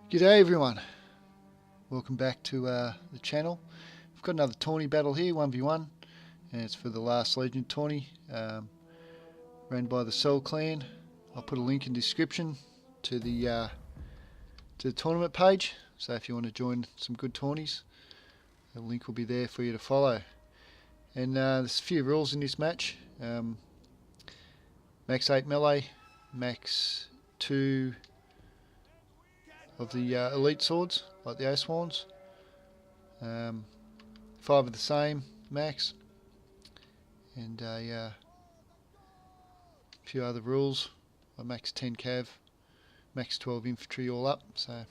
G'day everyone, welcome back to the channel. We've got another tourney battle here, 1v1, and it's for the last Legend tourney, ran by the Soul Clan. I'll put a link in the description to the tournament page, so if you want to join some good tourneys, the link will be there for you to follow. And there's a few rules in this match. Max 8 melee, max 2 of the elite swords, like the Oathsworns. 5 of the same max, and a few other rules, like max 10 cav, max 12 infantry, all up. So,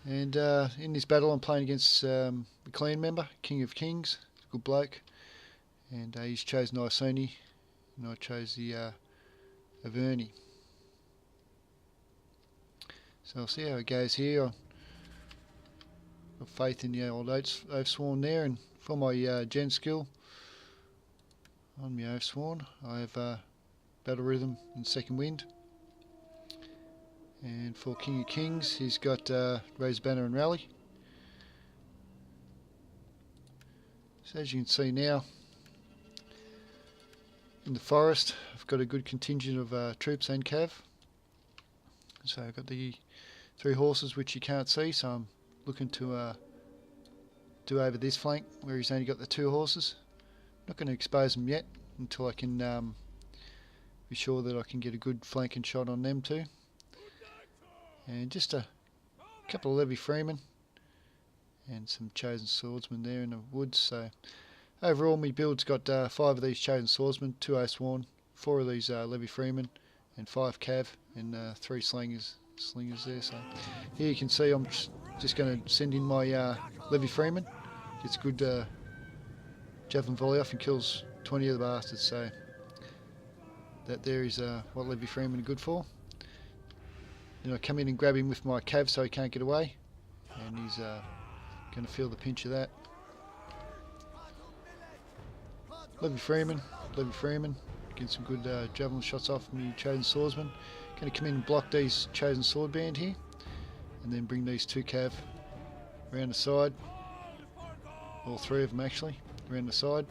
and in this battle I'm playing against the clan member, King of Kings, good bloke, and he's chosen Iceni, and I chose the Averni. So I'll see how it goes here. I've got faith in the old Oathsworn there, and for my gen skill on my Oathsworn, I have Battle Rhythm and Second Wind. And for King of Kings, he's got Raise Banner and Rally. So as you can see now, in the forest, I've got a good contingent of troops and cav. So I've got the 3 horses which you can't see, so I'm looking to do over this flank where he's only got the 2 horses. Not going to expose them yet until I can be sure that I can get a good flanking shot on them too. And just a couple of Levy Freemen and some Chosen Swordsmen there in the woods. So overall my build's got 5 of these Chosen Swordsmen, 2 Oathsworn, 4 of these Levy Freemen, and 5 cav, and 3 slingers there. So here you can see I'm just going to send in my Levy Freeman. Gets good javelin volley off and kills 20 of the bastards. So that there is what Levy Freeman are good for. Then I come in and grab him with my cav so he can't get away, and he's going to feel the pinch of that. Levy Freeman, getting some good javelin shots off me Chosen Swordsman. Going to come in and block these Chosen Sword Band here, and then bring these 2 cav around the side, all 3 of them actually, around the side,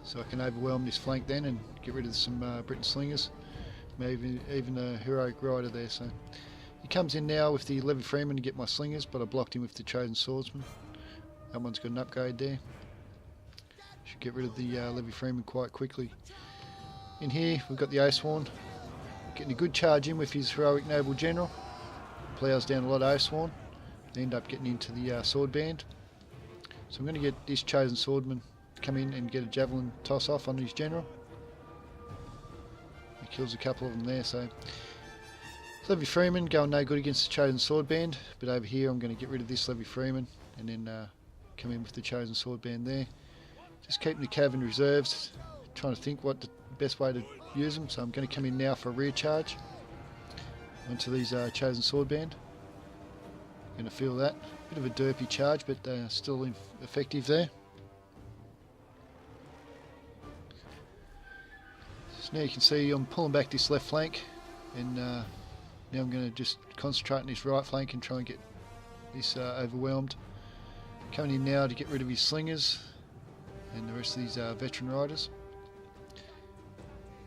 so I can overwhelm this flank then and get rid of some Briton Slingers, maybe even a Heroic Rider there. So he comes in now with the Levy Freeman to get my Slingers, but I blocked him with the Chosen Swordsman. That one's got an upgrade there. Should get rid of the Levy Freeman quite quickly. In here we've got the Oathsworn, getting a good charge in with his Heroic Noble General. Plows down a lot of Oathsworn. They end up getting into the sword band. So I'm going to get this Chosen Swordman to come in and get a javelin toss off on his general. He kills a couple of them there. So Levy Freeman going no good against the Chosen Sword Band, but over here I'm going to get rid of this Levy Freeman and then come in with the Chosen Sword Band there. Just keeping the cav in reserves, trying to think what the best way to use them. So I'm going to come in now for a rear charge onto these Chosen Sword Band. Going to feel that. Bit of a derpy charge, but still effective there. So now you can see I'm pulling back this left flank, and now I'm going to just concentrate on this right flank and try and get this overwhelmed. Coming in now to get rid of his Slingers and the rest of these veteran riders.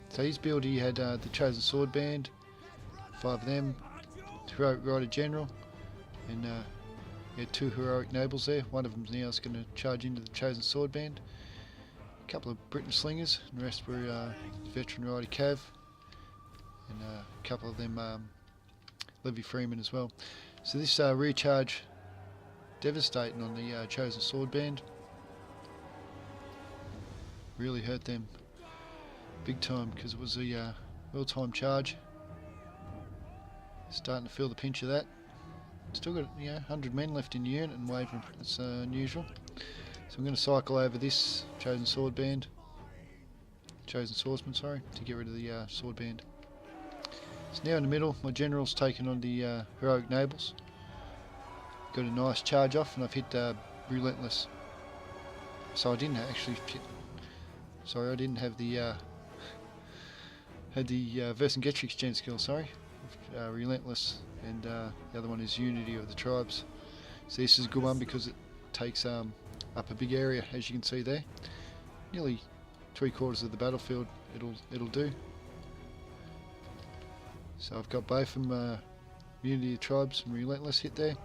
So his build, he had the Chosen Sword Band, 5 of them, Heroic Rider General, and he had 2 Heroic Nobles there. One of them now is going to charge into the Chosen Sword Band. A couple of Briton Slingers, and the rest were Veteran Rider Cav, and a couple of them Levy Freeman as well. So this rear charge, devastating on the Chosen Sword Band. Really hurt them big time because it was a well-timed charge. Starting to feel the pinch of that. Still got 100 men left in the unit and wavering. That's unusual. So I'm going to cycle over this Chosen Sword Band, Chosen Swordsman, sorry, to get rid of the Sword Band. So now in the middle, my general's taken on the Heroic Nobles. Got a nice charge off, and I've hit Relentless. So I didn't actually sorry, I didn't have the had the Vercingetorix gen skill, sorry. Relentless, and the other one is Unity of the Tribes. So this is a good one because it takes up a big area, as you can see there. Nearly 3/4 of the battlefield it'll do. So I've got both of them, Unity of the Tribes and Relentless hit there,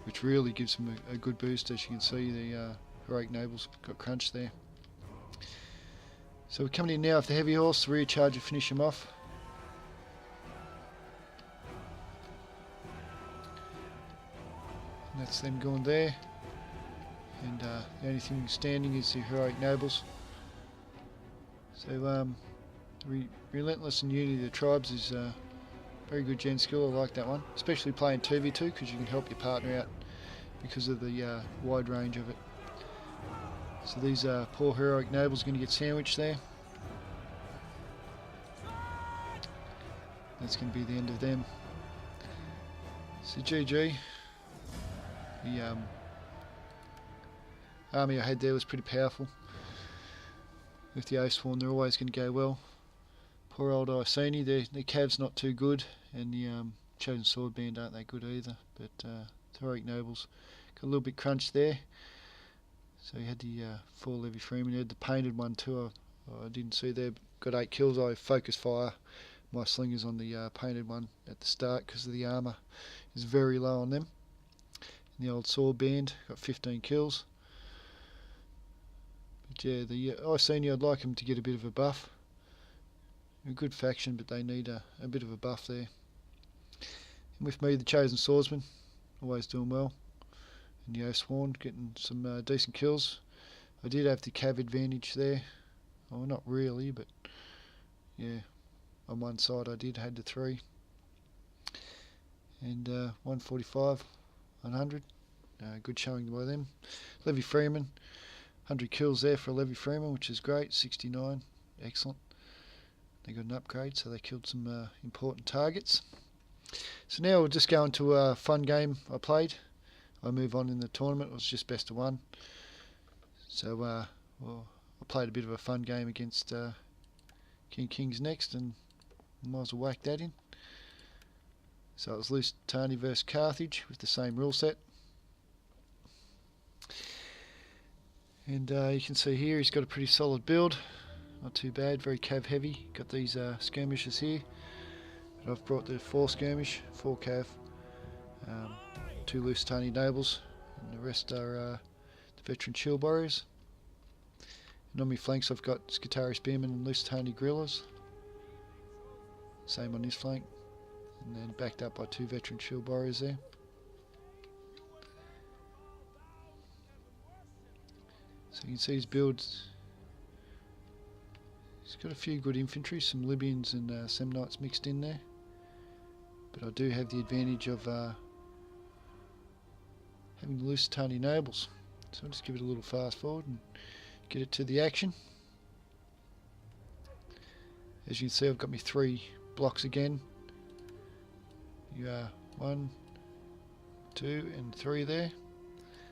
which really gives them a good boost. As you can see, the Heroic Nobles got crunched there. So we're coming in now with the heavy horse, rear charge to finish him off. And that's them going there. And the only thing standing is the Heroic Nobles. So Relentless and Unity of the Tribes is very good gen skill. I like that one, especially playing 2v2 because you can help your partner out because of the wide range of it. So these poor Heroic Nobles are going to get sandwiched there. That's going to be the end of them. So GG. The army I had there was pretty powerful. With the Oathsworn, they're always going to go well. Poor old Iceni, their cav's not too good, and the Chosen Sword Band aren't that good either. But the Heroic Nobles got a little bit crunched there. So you had the 4 Levy Freeman, you had the painted one too. I didn't see there. Got 8 kills. I focus fire my slingers on the painted one at the start because the armour is very low on them. And the old Sword Band got 15 kills. But yeah, the Iceni, I'd like them to get a bit of a buff. A good faction, but they need a bit of a buff there. And with me, the Chosen Swordsman, always doing well. And the Oathsworn getting some decent kills. I did have the cav advantage there. Well, not really, but yeah, on one side I had the 3. And 145, 100. Good showing by them. Levy Freeman, 100 kills there for a Levy Freeman, which is great. 69, excellent. They got an upgrade, so they killed some important targets. So now we'll just go into a fun game I played. I move on in the tournament. It was just best of 1. So well, I played a bit of a fun game against King's next, and might as well whack that in. So it was Lusitania versus Carthage with the same rule set. And you can see here he's got a pretty solid build. Not too bad, very cav heavy. Got these skirmishes here. But I've brought the 4 skirmish, 4 cav, 2 Lusitania Nobles, and the rest are the veteran shield warriors. And on my flanks I've got Skitarii Spearmen and Lusitania Guerrillas. Same on this flank. And then backed up by 2 veteran shield warriors there. So you can see his builds. He's got a few good infantry, some Libyans and Samnites mixed in there. But I do have the advantage of having the Lusitania Nobles. So I'll just give it a little fast forward and get it to the action. As you can see, I've got my 3 blocks again. You are 1, 2 and 3 there.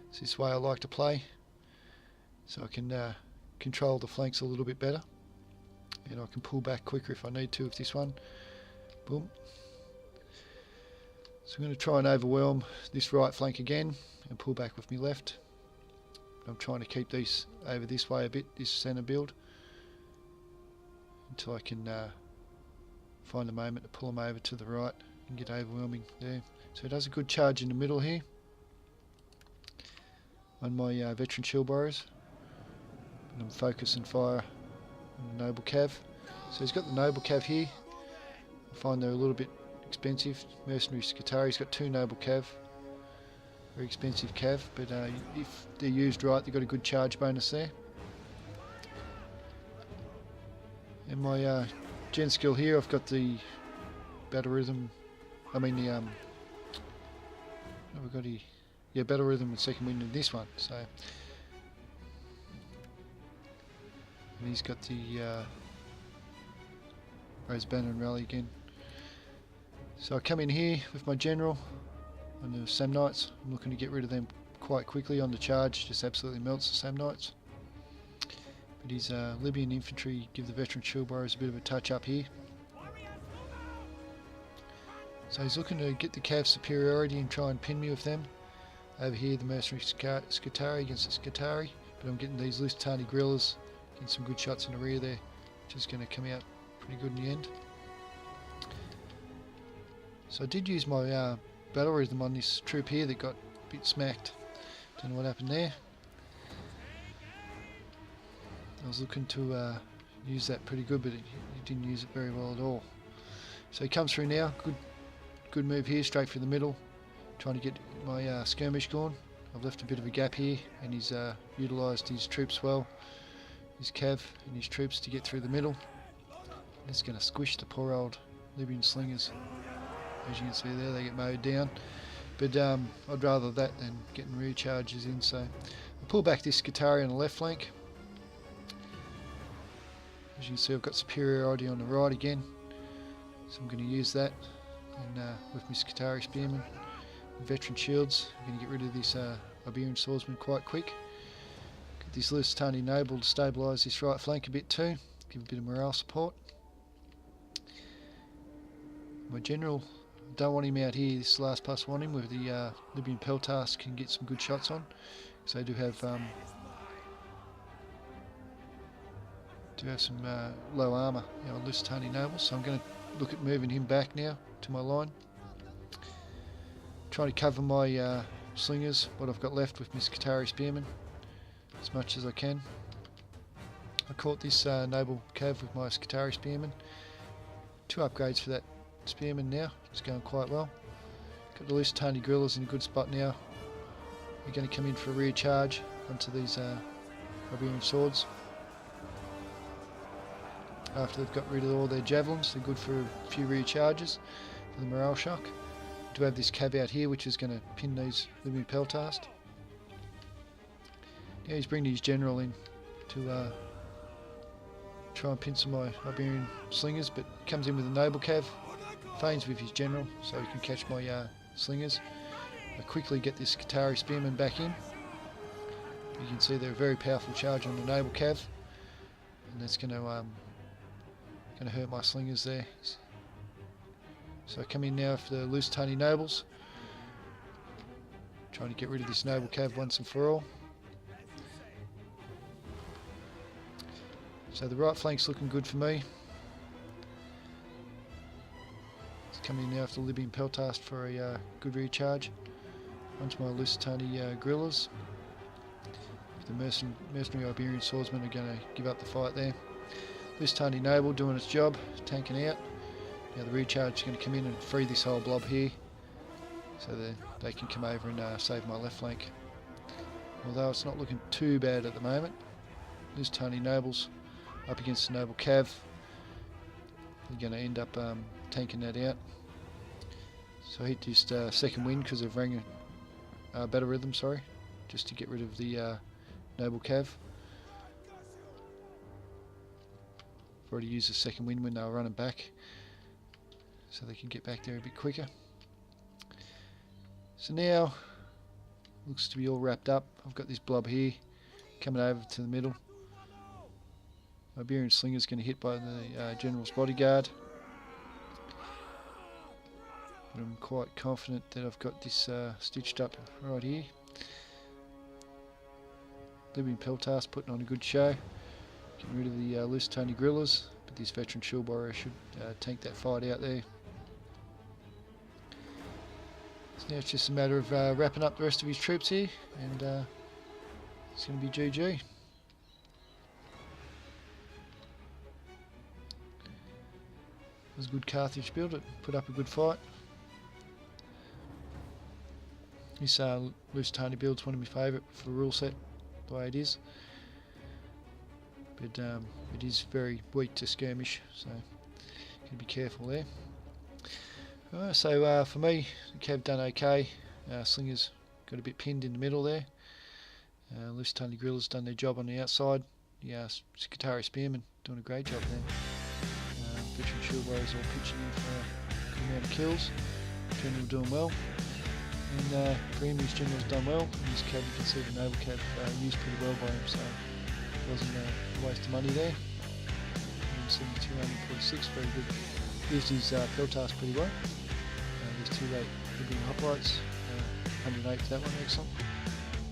It's this way I like to play, so I can control the flanks a little bit better, and I can pull back quicker if I need to with this one. Boom. So I'm going to try and overwhelm this right flank again and pull back with my left. I'm trying to keep these over this way a bit, this centre build, until I can find a moment to pull them over to the right and get overwhelming there. So it does a good charge in the middle here on my veteran shield warriors. And I'm focus and fire on the noble cav. So he's got the noble cav here. I find they're a little bit expensive. Mercenary Skitarii's got 2 noble cav. Very expensive cav, but if they're used right, they've got a good charge bonus there. And my gen skill here, I've got the battle rhythm. I mean the what have we got here? Yeah, battle rhythm and second wind in this one. So, and he's got the Rose Banner and Rally again. So I come in here with my general and the Samnites. I'm looking to get rid of them quite quickly on the charge. Just absolutely melts the Samnites. But his Libyan infantry give the veteran shield warriors a bit of a touch up here. So he's looking to get the Cav superiority and try and pin me with them. Over here the mercenary Scutari against the Scutari, but I'm getting these Lusitani guerrillas, getting some good shots in the rear there, which is going to come out pretty good in the end. So I did use my battle rhythm on this troop here that got a bit smacked. Don't know what happened there. I was looking to use that pretty good, but he didn't use it very well at all. So he comes through now. Good move here, straight through the middle. Trying to get my skirmish going. I've left a bit of a gap here, and he's utilised his troops well, his Cav and his troops, to get through the middle. It's going to squish the poor old Libyan slingers. As you can see there, they get mowed down. But I'd rather that than getting rear charges in. So I'll pull back this Scutari on the left flank. As you can see, I've got superiority on the right again, so I'm going to use that. And with my Scutari spearmen, veteran shields, I'm going to get rid of this Iberian swordsman quite quick. Get this Lusitani noble to stabilise this right flank a bit too, give a bit of morale support. My general, don't want him out here. This last pass want him with the Libyan Peltas, can get some good shots on, because they do have some low armour, Lusitani nobles. So I'm going to look at moving him back now to my line. Trying to cover my slingers, what I've got left, with my Scutari spearmen as much as I can. I caught this noble Cav with my Scutari spearmen. 2 upgrades for that spearman now, it's going quite well. Got the Lusitani guerrillas in a good spot now. They're going to come in for a rear charge onto these Iberian swords. After they've got rid of all their javelins, they're good for a few rear charges for the morale shock. Do have this Cav out here, which is going to pin these Libyan Peltas. Now he's bringing his general in to try and pin some of my Iberian slingers, but comes in with a noble Cav, feigns with his general so he can catch my slingers. I quickly get this Scutari spearman back in. You can see they're a very powerful charge on the noble Cav, and that's going to hurt my slingers there. So I come in now for the Lusitani nobles, trying to get rid of this noble Cav once and for all. So the right flank's looking good for me. It's coming in now for the Libyan Peltas for a good rear charge onto my Lusitani guerrillas. The mercenary Iberian swordsmen are going to give up the fight there. Lusitani noble doing its job, tanking out. Now the rear charge is going to come in and free this whole blob here, so that they can come over and save my left flank. Although it's not looking too bad at the moment. Lusitani nobles up against the noble Cav. They're going to end up tanking that out. So I hit this second wind because of rang battle rhythm, sorry, just to get rid of the noble Cav. I've already used the second wind when they were running back, so they can get back there a bit quicker. So now looks to be all wrapped up. I've got this blob here coming over to the middle. Iberian slinger's going to hit by the general's bodyguard, but I'm quite confident that I've got this stitched up right here. Libyan Peltas putting on a good show, getting rid of the Lusitani guerrillas, but this veteran shield warrior should tank that fight out there. So now it's just a matter of wrapping up the rest of his troops here, and it's going to be GG. It was a good Carthage build, it put up a good fight. This Lusitani build's one of my favourite for the rule set, the way it is. But it is very weak to skirmish, so got to be careful there. So for me, the Cav done okay. Slingers got a bit pinned in the middle there. Lusitani guerrillas done their job on the outside. Scutari spearmen doing a great job there. Veteran shield warriors all pitching in for a good amount of kills. General doing well. And Greenwich general's done well. And this Cav, you can see the naval Cav used pretty well by him. So wasn't a waste of money there. 172, 146, very good. Used his Peltas pretty well. There's 2 late Libyan hoplites, 108 for that one, excellent.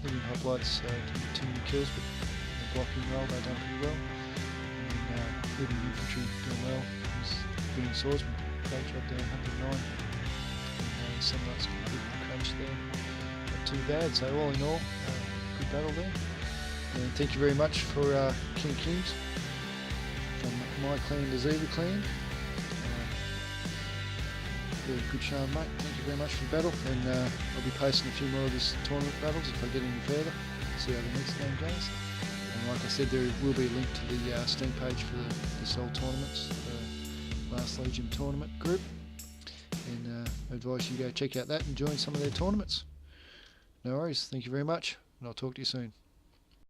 Libyan hoplites didn't too many kills, but in the blocking role they done pretty well. And then Libyan infantry doing well. He's winning swordsman, great job there, 109. And Semites got a good crunch there, not too bad. So all in all, good battle there. And thank you very much for King Kings from my clan to Zeva clan. Very good show, mate. Thank you very much for the battle, and I'll be posting a few more of these tournament battles if I get any further. See how the next game goes. And like I said, there will be a link to the Steam page for the Soul tournaments, the Last Legion tournament group, and I advise you go check out that and join some of their tournaments. No worries. Thank you very much, and I'll talk to you soon.